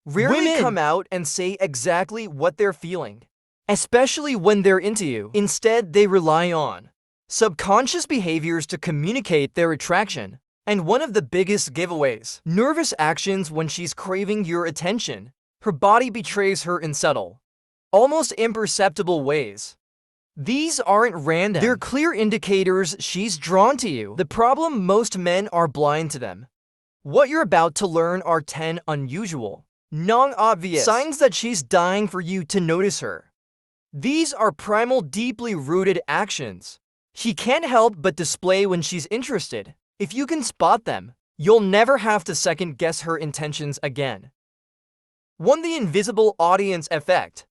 rarely come out and say exactly what they're feeling, especially when they're into you. Instead, they rely on subconscious behaviors to communicate their attraction. And one of the biggest giveaways, nervous actions when she's craving your attention. Her body betrays her in subtle, almost imperceptible ways. These aren't random. They're clear indicators she's drawn to you. The problem, most men are blind to them. What you're about to learn are 10 unusual, non-obvious signs that she's dying for you to notice her. These are primal, deeply rooted actions she can't help but display when she's interested. If you can spot them, you'll never have to second-guess her intentions again. 1. The invisible audience effect.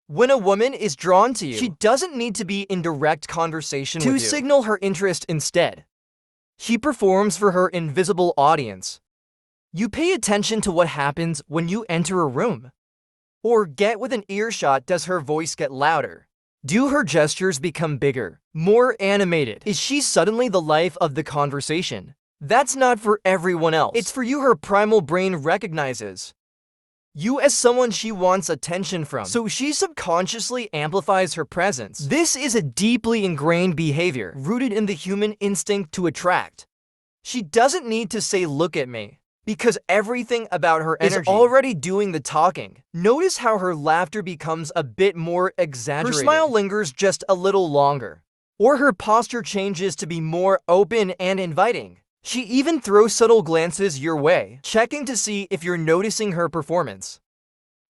When a woman is drawn to you, she doesn't need to be in direct conversation with you to signal her interest. Instead, she performs for her invisible audience. You pay attention to what happens when you enter a room. Or get within earshot. Does her voice get louder? Do her gestures become bigger, more animated? Is she suddenly the life of the conversation? That's not for everyone else. It's for you. Her primal brain recognizes you as someone she wants attention from, so she subconsciously amplifies her presence. This is a deeply ingrained behavior, rooted in the human instinct to attract. She doesn't need to say, "Look at me," because everything about her energy is already doing the talking. Notice how her laughter becomes a bit more exaggerated. Her smile lingers just a little longer. Or her posture changes to be more open and inviting. She even throws subtle glances your way, checking to see if you're noticing her performance.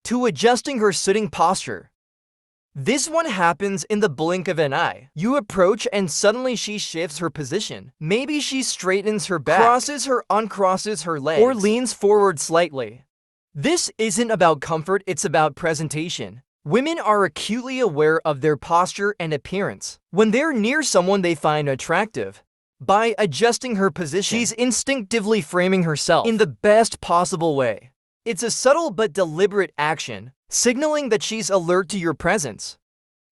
2. Adjusting her sitting posture. This one happens in the blink of an eye. You approach and suddenly she shifts her position. Maybe she straightens her back, uncrosses her legs, or leans forward slightly. This isn't about comfort, it's about presentation. Women are acutely aware of their posture and appearance when they're near someone they find attractive. By adjusting her position, she's instinctively framing herself in the best possible way. It's a subtle but deliberate action, signaling that she's alert to your presence.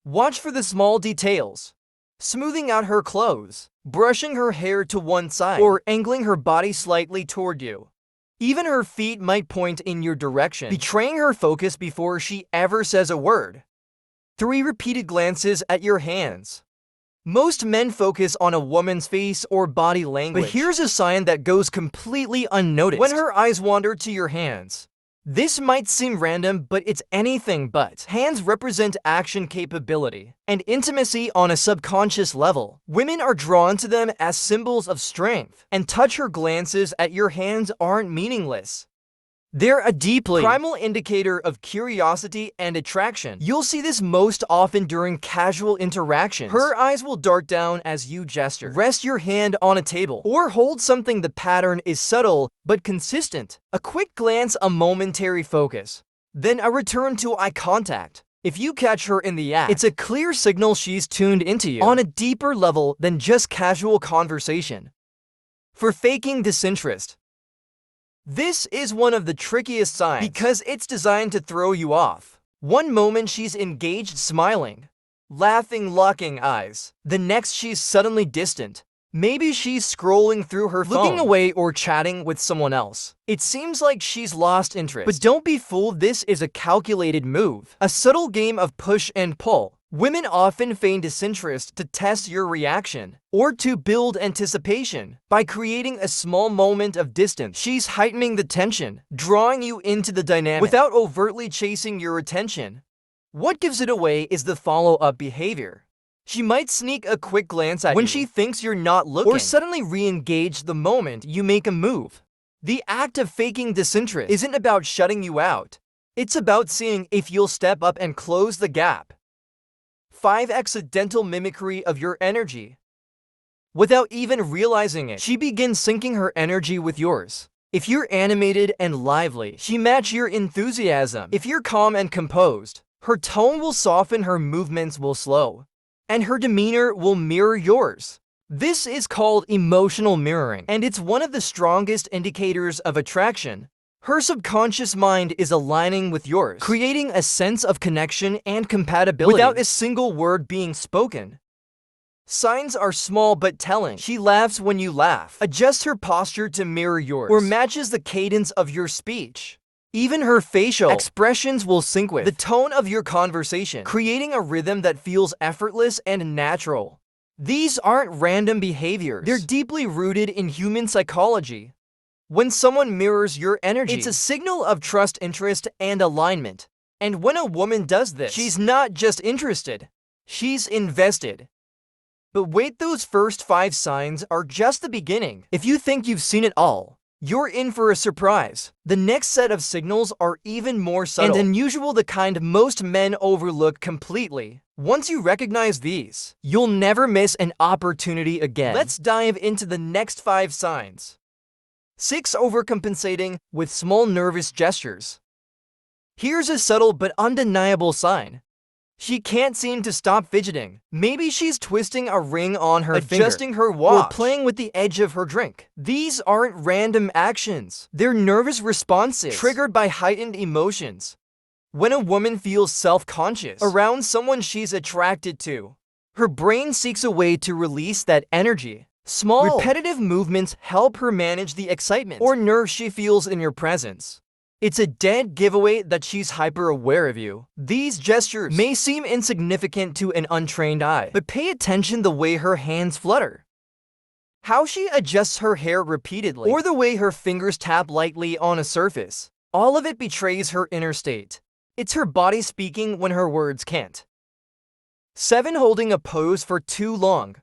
Watch for the small details: smoothing out her clothes, brushing her hair to one side, or angling her body slightly toward you. Even her feet might point in your direction, betraying her focus before she ever says a word. 3. Repeated glances at your hands. Most men focus on a woman's face or body language, but here's a sign that goes completely unnoticed. When her eyes wander to your hands. This might seem random, but it's anything but. Hands represent action, capability, and intimacy on a subconscious level. Women are drawn to them as symbols of strength, and touch her glances at your hands aren't meaningless. They're a deeply primal indicator of curiosity and attraction. You'll see this most often during casual interactions. Her eyes will dart down as you gesture, rest your hand on a table, or hold something. The pattern is subtle but consistent. A quick glance, a momentary focus, then a return to eye contact. If you catch her in the act, it's a clear signal she's tuned into you on a deeper level than just casual conversation. For faking disinterest. This is one of the trickiest signs because it's designed to throw you off. One moment she's engaged, smiling, laughing, locking eyes. The next she's suddenly distant. Maybe she's scrolling through her phone, looking away, or chatting with someone else. It seems like she's lost interest. But don't be fooled, this is a calculated move, a subtle game of push and pull. Women often feign disinterest to test your reaction or to build anticipation. By creating a small moment of distance, she's heightening the tension, drawing you into the dynamic without overtly chasing your attention. What gives it away is the follow-up behavior. She might sneak a quick glance at you when she thinks you're not looking, or suddenly re-engage the moment you make a move. The act of faking disinterest isn't about shutting you out. It's about seeing if you'll step up and close the gap. 5. Accidental mimicry of your energy. Without even realizing it, she begins syncing her energy with yours. If you're animated and lively, she matches your enthusiasm. If you're calm and composed, her tone will soften, her movements will slow, and her demeanor will mirror yours. This is called emotional mirroring, and it's one of the strongest indicators of attraction. Her subconscious mind is aligning with yours, creating a sense of connection and compatibility without a single word being spoken. Signs are small but telling. She laughs when you laugh, adjusts her posture to mirror yours, or matches the cadence of your speech. Even her facial expressions will sync with the tone of your conversation, creating a rhythm that feels effortless and natural. These aren't random behaviors. They're deeply rooted in human psychology. When someone mirrors your energy, it's a signal of trust, interest, and alignment. And when a woman does this, she's not just interested, she's invested. But wait, those first 5 signs are just the beginning. If you think you've seen it all, you're in for a surprise. The next set of signals are even more subtle and unusual, the kind most men overlook completely. Once you recognize these, you'll never miss an opportunity again. Let's dive into the next 5 signs. 6. Overcompensating with small nervous gestures. Here's a subtle but undeniable sign. She can't seem to stop fidgeting. Maybe she's twisting a ring on her finger, adjusting her watch, or playing with the edge of her drink. These aren't random actions. They're nervous responses triggered by heightened emotions. When a woman feels self-conscious around someone she's attracted to, her brain seeks a way to release that energy. Small, repetitive movements help her manage the excitement or nerves she feels in your presence. It's a dead giveaway that she's hyper-aware of you. These gestures may seem insignificant to an untrained eye, but pay attention the way her hands flutter, how she adjusts her hair repeatedly, or the way her fingers tap lightly on a surface. All of it betrays her inner state. It's her body speaking when her words can't. 7. Holding a pose for too long.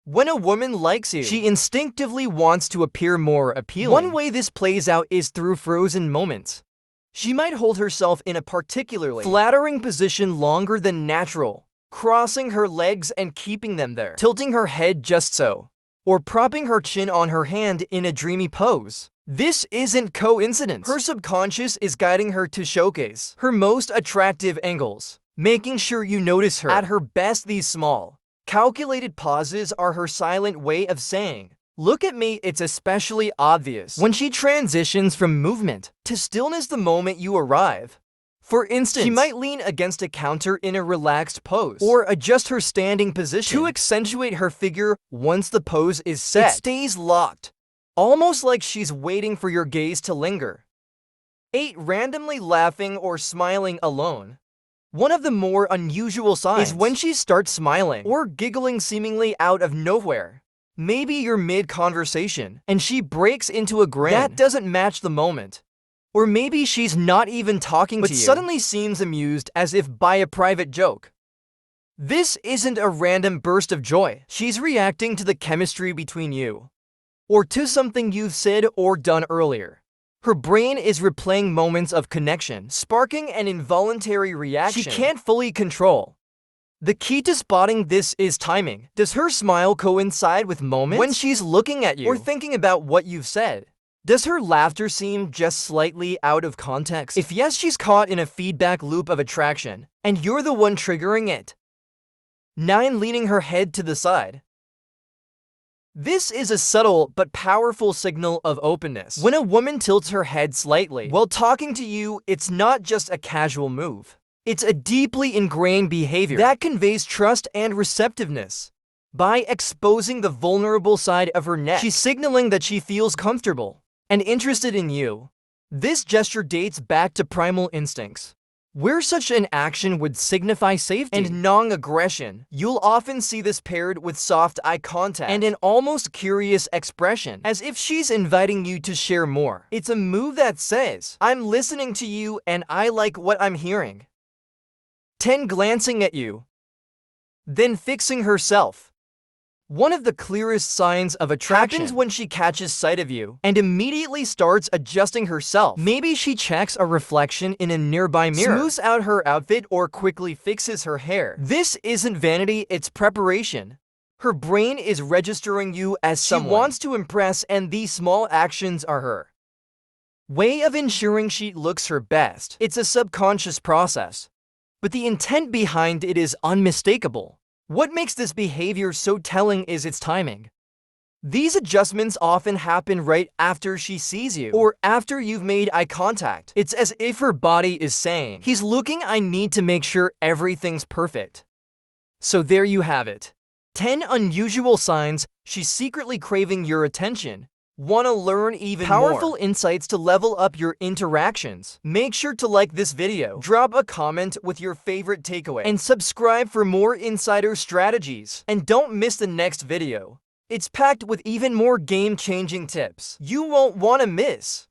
When a woman likes you, she instinctively wants to appear more appealing. One way this plays out is through frozen moments. She might hold herself in a particularly flattering position longer than natural, crossing her legs and keeping them there, tilting her head just so, or propping her chin on her hand in a dreamy pose. This isn't coincidence. Her subconscious is guiding her to showcase her most attractive angles, making sure you notice her at her best. These small, calculated pauses are her silent way of saying, "Look at me." It's especially obvious when she transitions from movement to stillness the moment you arrive. For instance, she might lean against a counter in a relaxed pose, or adjust her standing position to accentuate her figure. Once the pose is set, it stays locked, almost like she's waiting for your gaze to linger. 8. Randomly laughing or smiling alone. One of the more unusual signs is when she starts smiling or giggling seemingly out of nowhere. Maybe you're mid-conversation and she breaks into a grin that doesn't match the moment. Or maybe she's not even talking to you, but suddenly seems amused as if by a private joke. This isn't a random burst of joy. She's reacting to the chemistry between you, or to something you've said or done earlier. Her brain is replaying moments of connection, sparking an involuntary reaction she can't fully control. The key to spotting this is timing. Does her smile coincide with moments when she's looking at you or thinking about what you've said? Does her laughter seem just slightly out of context? If yes, she's caught in a feedback loop of attraction, and you're the one triggering it. 9. Leaning her head to the side. This is a subtle but powerful signal of openness. When a woman tilts her head slightly while talking to you, it's not just a casual move. It's a deeply ingrained behavior that conveys trust and receptiveness. By exposing the vulnerable side of her neck, she's signaling that she feels comfortable and interested in you. This gesture dates back to primal instincts, where such an action would signify safety and non-aggression. You'll often see this paired with soft eye contact and an almost curious expression, as if she's inviting you to share more. It's a move that says, "I'm listening to you and I like what I'm hearing." 10. Glancing at you, then fixing herself. One of the clearest signs of attraction happens when she catches sight of you and immediately starts adjusting herself. Maybe she checks a reflection in a nearby mirror, smooths out her outfit, or quickly fixes her hair. This isn't vanity, it's preparation. Her brain is registering you as someone she wants to impress, and these small actions are her way of ensuring she looks her best. It's a subconscious process, but the intent behind it is unmistakable. What makes this behavior so telling is its timing. These adjustments often happen right after she sees you, or after you've made eye contact. It's as if her body is saying, "He's looking, I need to make sure everything's perfect." So there you have it. 10 unusual signs she's secretly craving your attention, Want to learn even powerful insights to level up your interactions? Make sure to like this video, drop a comment with your favorite takeaway, and subscribe for more insider strategies. And don't miss the next video. It's packed with even more game-changing tips you won't want to miss.